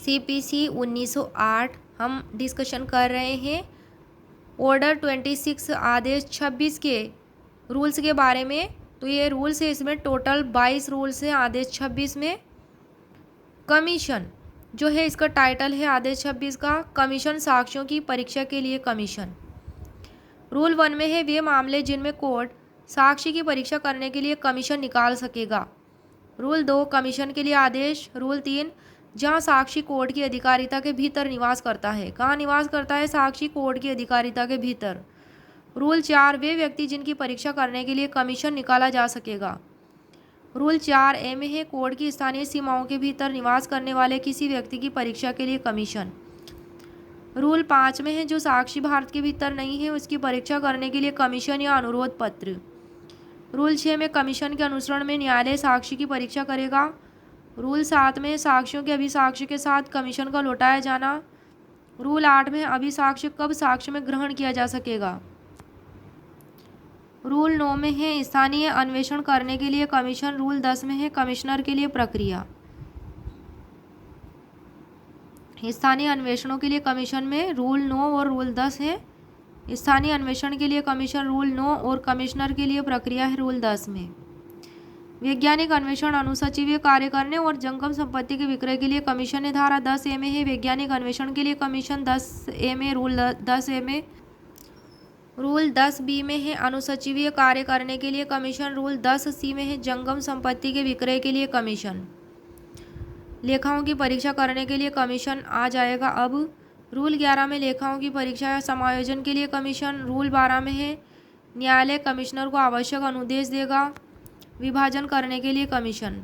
CPC 1908 हम discussion कर रहे हैं ऑर्डर 26 आदेश 26 के रूल्स के बारे में। तो ये रूल्स है, इसमें टोटल 22 रूल्स हैं आदेश 26 में। कमीशन जो है, इसका टाइटल है आदेश 26 का कमीशन साक्ष्यों की परीक्षा के लिए कमीशन। रूल 1 में है वे मामले जिनमें कोर्ट साक्षी की परीक्षा करने के लिए कमीशन निकाल सकेगा। रूल 2 कमीशन के लिए आदेश। रूल 3 जहां साक्षी कोर्ट की अधिकारिता के भीतर निवास करता है। कहाँ निवास करता है साक्षी? कोर्ट की अधिकारिता के भीतर। रूल 4 वे व्यक्ति जिनकी परीक्षा करने के लिए कमीशन निकाला जा सकेगा। रूल 4A में है कोर्ट की स्थानीय सीमाओं के भीतर निवास करने वाले किसी व्यक्ति की परीक्षा के लिए कमीशन। रूल 5 में है जो साक्षी भारत के भीतर नहीं है उसकी परीक्षा करने के लिए कमीशन या अनुरोध पत्र। रूल 6 में कमीशन के अनुसरण में न्यायालय साक्षी की परीक्षा करेगा। रूल 7 में साक्ष्यों के अभिसाक्ष्य के साथ कमीशन का लौटाया जाना। रूल 8 में अभिसाक्ष्य कब साक्ष्य में ग्रहण किया जा सकेगा। रूल 9 में है स्थानीय अन्वेषण करने के लिए कमीशन। रूल 10 में है कमिश्नर के लिए प्रक्रिया। स्थानीय अन्वेषणों के लिए कमीशन में रूल 9 और रूल 10 है। स्थानीय अन्वेषण के लिए कमीशन रूल 9 और कमिश्नर के लिए प्रक्रिया है रूल 10 में। वैज्ञानिक अन्वेषण अनुसचिवीय कार्य करने और जंगम संपत्ति के विक्रय के लिए कमीशन है धारा 10A में है। वैज्ञानिक अन्वेषण के लिए कमीशन 10A में। रूल 10A में। रूल 10B में है अनुसचिवीय कार्य करने के लिए कमीशन। रूल 10C में है जंगम संपत्ति के विक्रय के लिए कमीशन। लेखाओं की परीक्षा करने के लिए कमीशन आ जाएगा अब। रूल 11 में लेखाओं की परीक्षा या समायोजन के लिए कमीशन। रूल 12 में है न्यायालय कमिश्नर को आवश्यक अनुदेश देगा विभाजन करने के लिए कमीशन।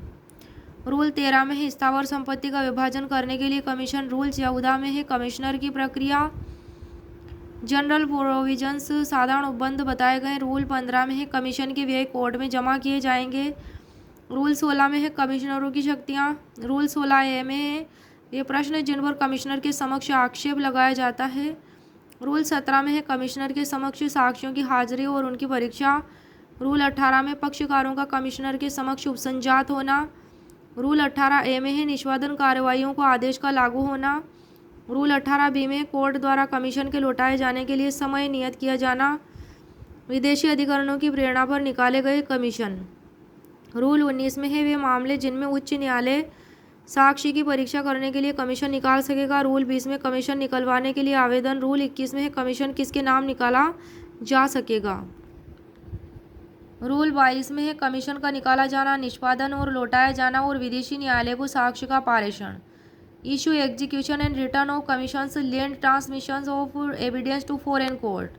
रूल 13 में है स्थावर संपत्ति का विभाजन करने के लिए कमीशन। रूल 14 में है कमिश्नर की प्रक्रिया। जनरल प्रोविजंस साधारण उपबंध बताए गए। रूल 15 में है कमीशन के व्यय कोर्ट में जमा किए जाएंगे। रूल 16 में है कमिश्नरों की शक्तियाँ। रूल 16A में है ये प्रश्न जिन पर कमिश्नर के समक्ष आक्षेप लगाया जाता है। रूल 17 में है कमिश्नर के समक्ष साक्ष्यों की हाजिरी और उनकी परीक्षा। रूल 18 में पक्षकारों का कमिश्नर के समक्ष उपसंजात होना। रूल 18A में है निष्पादन कार्रवाइयों को आदेश का लागू होना। रूल 18B में कोर्ट द्वारा कमीशन के लौटाए जाने के लिए समय नियत किया जाना। विदेशी अधिकरणों की प्रेरणा पर निकाले गए कमीशन। रूल 19 में है वे मामले जिनमें उच्च न्यायालय साक्षी की परीक्षा करने के लिए कमीशन निकाल सकेगा। रूल 20 में कमीशन निकलवाने के लिए आवेदन। रूल 21 में है कमीशन किसके नाम निकाला जा सकेगा। रूल 22 में है कमीशन का निकाला जाना, निष्पादन और लौटाया जाना और विदेशी न्यायालय को साक्ष्य का पारेषण। Issue execution and return of commissions, and transmissions of evidence to foreign court.